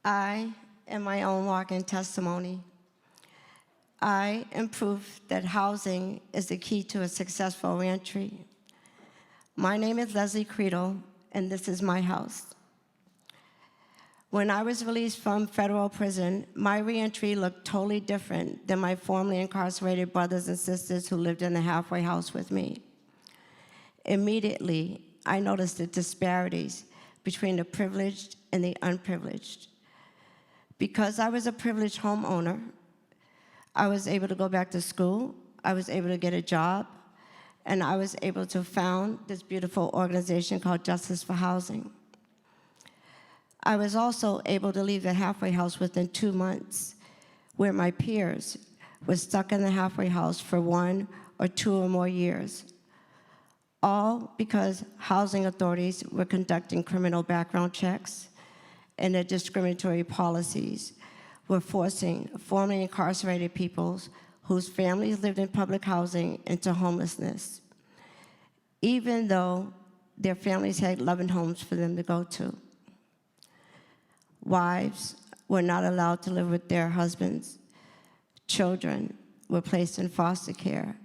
I am my own walking testimony. I am proof that housing is the key to a successful reentry. My name is Leslie Creedle, and this is my house. When I was released from federal prison, my reentry looked totally different than my formerly incarcerated brothers and sisters who lived in the halfway house with me. Immediately, I noticed the disparities between the privileged and the unprivileged. Because I was a privileged homeowner, I was able to go back to school, I was able to get a job, and I was able to found this beautiful organization called Justice for Housing. I was also able to leave the halfway house within 2 months, where my peers were stuck in the halfway house for 1 or 2 or more years, all because housing authorities were conducting criminal background checks and their discriminatory policies were forcing formerly incarcerated people whose families lived in public housing into homelessness, even though their families had loving homes for them to go to. Wives were not allowed to live with their husbands. Children were placed in foster care.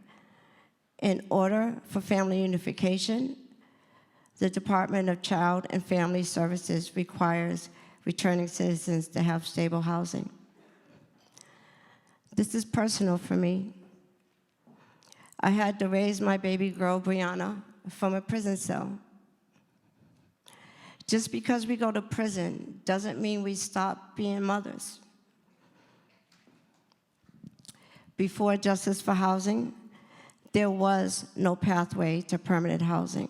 In order for family unification, the Department of Child and Family Services requires returning citizens to have stable housing. This is personal for me. I had to raise my baby girl, Brianna, from a prison cell. Just because we go to prison doesn't mean we stop being mothers. Before Justice for Housing, there was no pathway to permanent housing.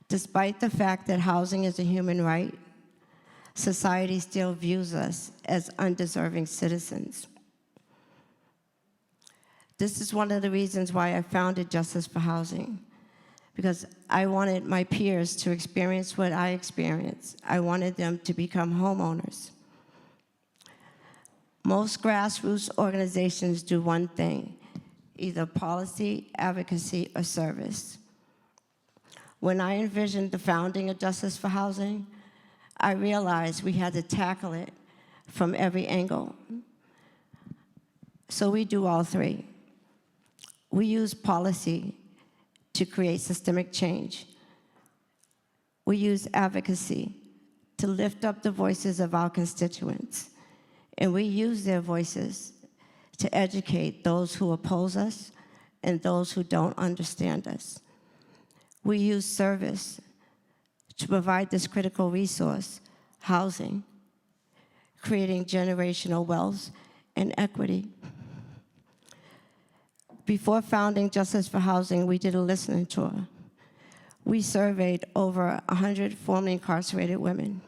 Despite the fact that housing is a human right, society still views us as undeserving citizens. This is one of the reasons why I founded Justice for Housing, because I wanted my peers to experience what I experienced. I wanted them to become homeowners. Most grassroots organizations do one thing: either policy, advocacy, or service. When I envisioned the founding of Justice for Housing, I realized we had to tackle it from every angle. So we do all three. We use policy to create systemic change. We use advocacy to lift up the voices of our constituents. And we use their voices to educate those who oppose us and those who don't understand us. We use service to provide this critical resource, housing, creating generational wealth and equity. Before founding Justice for Housing, we did a listening tour. We surveyed over 100 formerly incarcerated women.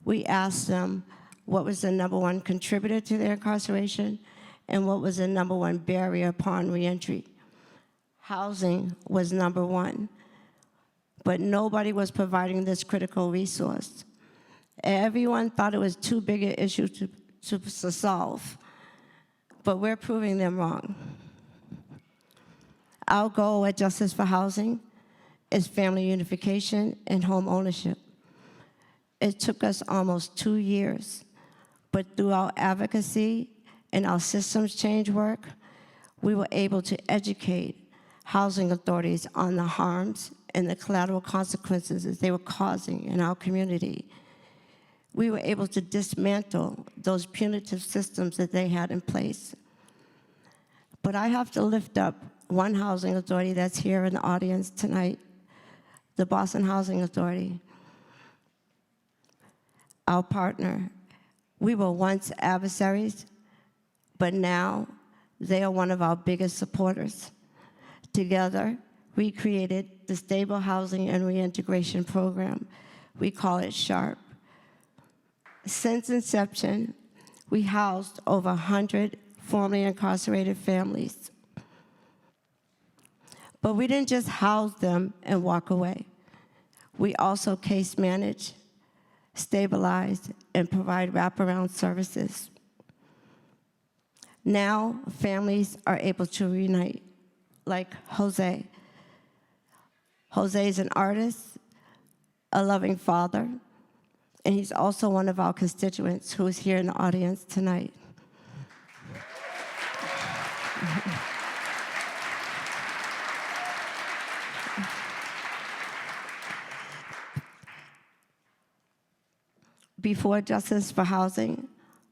We asked them what was the #1 contributor to their incarceration and what was the #1 barrier upon reentry. Housing was #1, but nobody was providing this critical resource. Everyone thought it was too big an issue to solve, but we're proving them wrong. Our goal at Justice for Housing is family unification and home ownership. It took us almost 2 years, but through our advocacy and our systems change work, we were able to educate housing authorities on the harms and the collateral consequences that they were causing in our community. We were able to dismantle those punitive systems that they had in place. But I have to lift up one housing authority that's here in the audience tonight, the Boston Housing Authority. Our partner. We were once adversaries, but now they are one of our biggest supporters. Together, we created the Stable Housing and Reintegration Program. We call it SHARP. Since inception, we housed over 100 formerly incarcerated families. But we didn't just house them and walk away. We also case manage, stabilize, and provide wraparound services. Now, families are able to reunite, like Jose. Jose is an artist, a loving father, And he's also one of our constituents who is here in the audience tonight. Before Justice for Housing,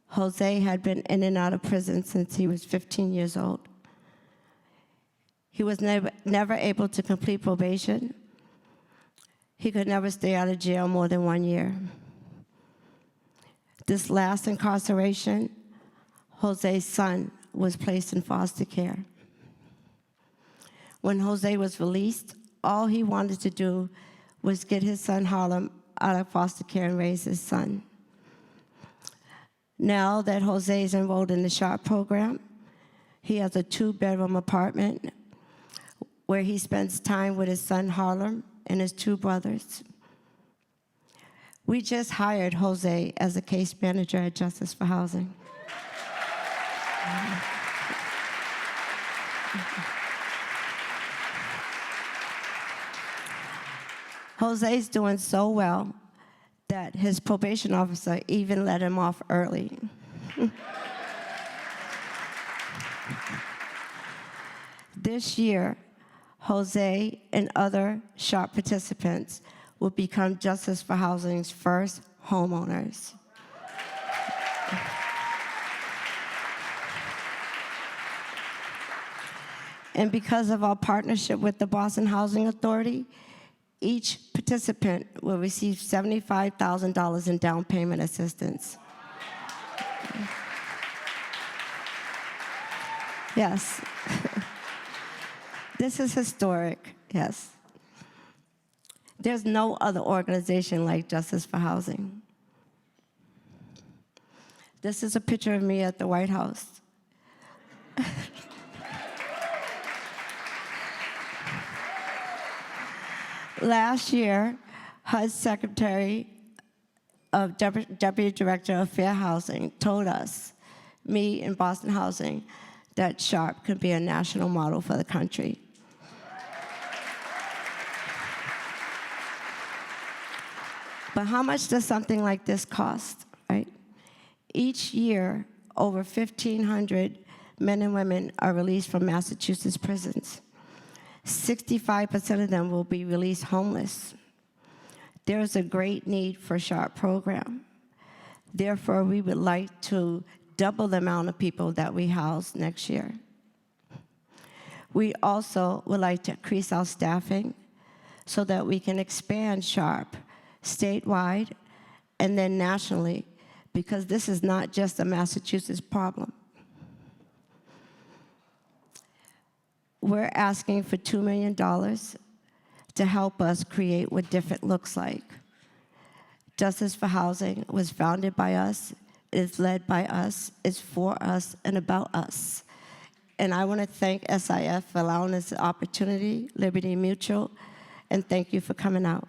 Jose had been in and out of prison since he was 15 years old. He was never able to complete probation. He could never stay out of jail more than 1 year. This last incarceration, Jose's son was placed in foster care. When Jose was released, all he wanted to do was get his son Harlem out of foster care and raise his son. Now that Jose is enrolled in the SHARP program, he has a 2-bedroom apartment where he spends time with his son Harlem and his 2 brothers. We just hired Jose as a case manager at Justice for Housing. Jose's doing so well that his probation officer even let him off early. This year, Jose and other SHARP participants will become Justice for Housing's first homeowners. And because of our partnership with the Boston Housing Authority, each participant will receive $75,000 in down payment assistance. Yes. This is historic, yes. There's no other organization like Justice for Housing. This is a picture of me at the White House. Last year, HUD's Secretary of Deputy Director of Fair Housing told us, me and Boston Housing, that SHARP could be a national model for the country. But how much does something like this cost, right? Each year, over 1,500 men and women are released from Massachusetts prisons. 65% of them will be released homeless. There is a great need for a SHARP program. Therefore, we would like to double the amount of people that we house next year. We also would like to increase our staffing so that we can expand SHARP statewide and then nationally, because this is not just a Massachusetts problem. We're asking for $2 million to help us create what different looks like. Justice for Housing was founded by us, is led by us, is for us, and about us. And I want to thank SIF for allowing us the opportunity, Liberty Mutual, and thank you for coming out.